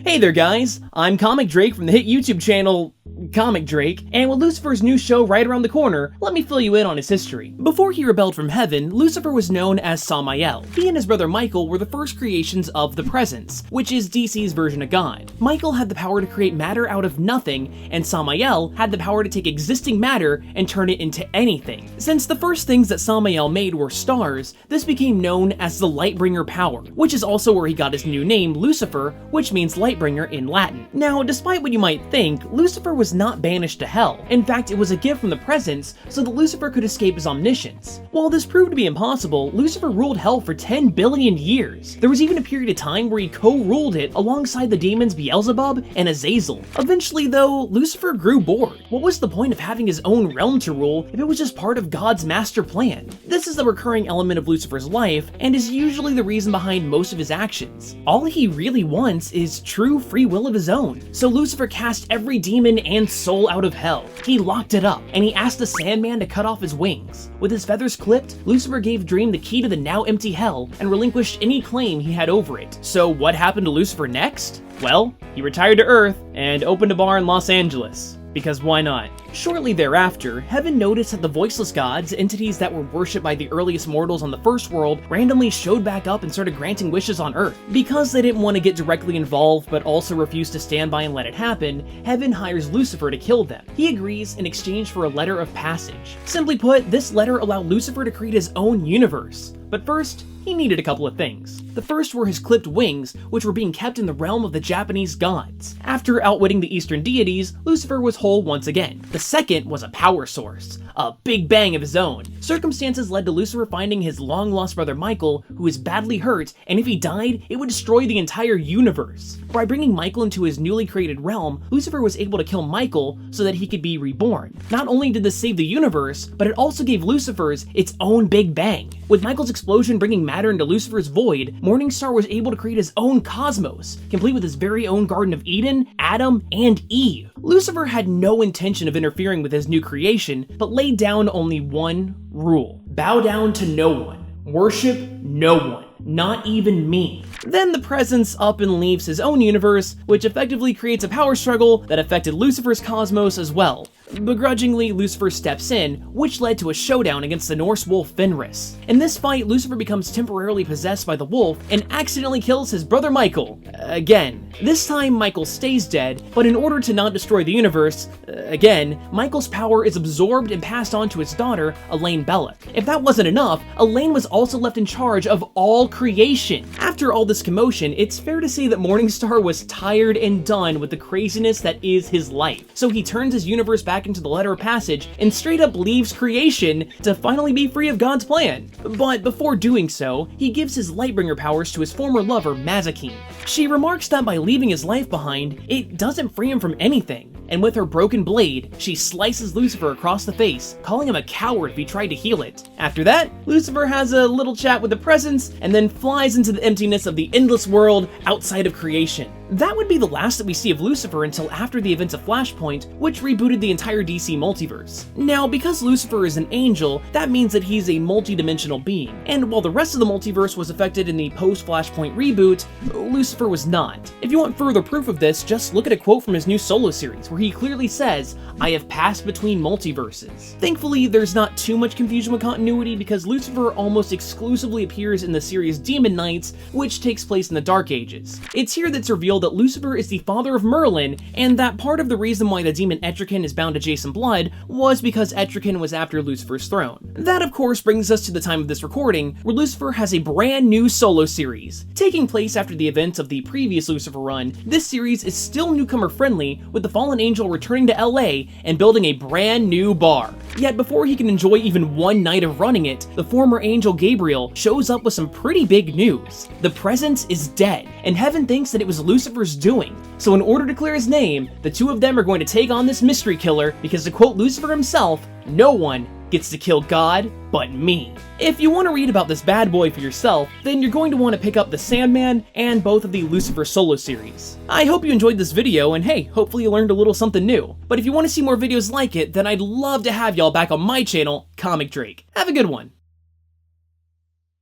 Hey there guys, I'm Comic Drake from the hit YouTube channel Comic Drake, and with Lucifer's new show right around the corner, let me fill you in on his history. Before he rebelled from heaven, Lucifer was known as Samael. He and his brother Michael were the first creations of the Presence, which is DC's version of God. Michael had the power to create matter out of nothing, and Samael had the power to take existing matter and turn it into anything. Since the first things that Samael made were stars, this became known as the lightbringer power, which is also where he got his new name, Lucifer, which means lightbringer in Latin. Now, despite what you might think, Lucifer was not banished to hell. In fact, it was a gift from the Presence so that Lucifer could escape his omniscience. While this proved to be impossible, Lucifer ruled hell for 10 billion years. There was even a period of time where he co-ruled it alongside the demons Beelzebub and Azazel. Eventually, though, Lucifer grew bored. What was the point of having his own realm to rule if it was just part of God's master plan? This is the recurring element of Lucifer's life, and is usually the reason behind most of his actions. All he really wants is true free will of his own. So Lucifer cast every demon and soul out of hell. He locked it up, and he asked the Sandman to cut off his wings. With his feathers clipped, Lucifer gave Dream the key to the now empty hell and relinquished any claim he had over it. So what happened to Lucifer next? Well, he retired to Earth and opened a bar in Los Angeles. Because why not? Shortly thereafter, heaven noticed that the voiceless gods, entities that were worshipped by the earliest mortals on the first world, randomly showed back up and started granting wishes on Earth. Because they didn't want to get directly involved but also refused to stand by and let it happen, heaven hires Lucifer to kill them. He agrees in exchange for a letter of passage. Simply put, this letter allowed Lucifer to create his own universe. But first, he needed a couple of things. The first were his clipped wings, which were being kept in the realm of the Japanese gods. After outwitting the Eastern deities, Lucifer was whole once again. The second was a power source, a big bang of his own. Circumstances led to Lucifer finding his long-lost brother Michael, who was badly hurt, and if he died, it would destroy the entire universe. By bringing Michael into his newly created realm, Lucifer was able to kill Michael so that he could be reborn. Not only did this save the universe, but it also gave Lucifer's its own big bang. With Michael's explosion bringing matter into Lucifer's void, Morningstar was able to create his own cosmos, complete with his very own Garden of Eden, Adam, and Eve. Lucifer had no intention of interfering with his new creation, but laid down only one rule: bow down to no one, worship no one, not even me. Then the Presence up and leaves his own universe, which effectively creates a power struggle that affected Lucifer's cosmos as well. Begrudgingly, Lucifer steps in, which led to a showdown against the Norse wolf Fenris. In this fight, Lucifer becomes temporarily possessed by the wolf and accidentally kills his brother Michael. Again. This time, Michael stays dead, but in order to not destroy the universe, again, Michael's power is absorbed and passed on to his daughter, Elaine Belloc. If that wasn't enough, Elaine was also left in charge of all creation. After all this commotion, it's fair to say that Morningstar was tired and done with the craziness that is his life. So he turns his universe back into the letter of passage and straight up leaves creation to finally be free of God's plan. But before doing so, he gives his lightbringer powers to his former lover, Mazikeen. She remarks that by leaving his life behind, it doesn't free him from anything. And with her broken blade, she slices Lucifer across the face, calling him a coward if he tried to heal it. After that, Lucifer has a little chat with the Presence and then flies into the emptiness of the endless world outside of creation. That would be the last that we see of Lucifer until after the events of Flashpoint, which rebooted the entire DC multiverse. Now, because Lucifer is an angel, that means that he's a multi-dimensional being, and while the rest of the multiverse was affected in the post-Flashpoint reboot, Lucifer was not. If you want further proof of this, just look at a quote from his new solo series, where he clearly says, "I have passed between multiverses." Thankfully, there's not too much confusion with continuity because Lucifer almost exclusively appears in the series Demon Knights, which takes place in the Dark Ages. It's here that's revealed that Lucifer is the father of Merlin, and that part of the reason why the demon Etrigan is bound to Jason Blood was because Etrigan was after Lucifer's throne. That of course brings us to the time of this recording, where Lucifer has a brand new solo series. Taking place after the events of the previous Lucifer run, this series is still newcomer friendly, with the fallen angel returning to LA and building a brand new bar. Yet before he can enjoy even one night of running it, the former angel Gabriel shows up with some pretty big news. The Presence is dead, and heaven thinks that it was Lucifer's doing. So in order to clear his name, the two of them are going to take on this mystery killer because, to quote Lucifer himself, "No one gets to kill God but me." If you want to read about this bad boy for yourself, then you're going to want to pick up The Sandman and both of the Lucifer solo series. I hope you enjoyed this video, and hey, hopefully you learned a little something new. But if you want to see more videos like it, then I'd love to have y'all back on my channel, Comic Drake. Have a good one.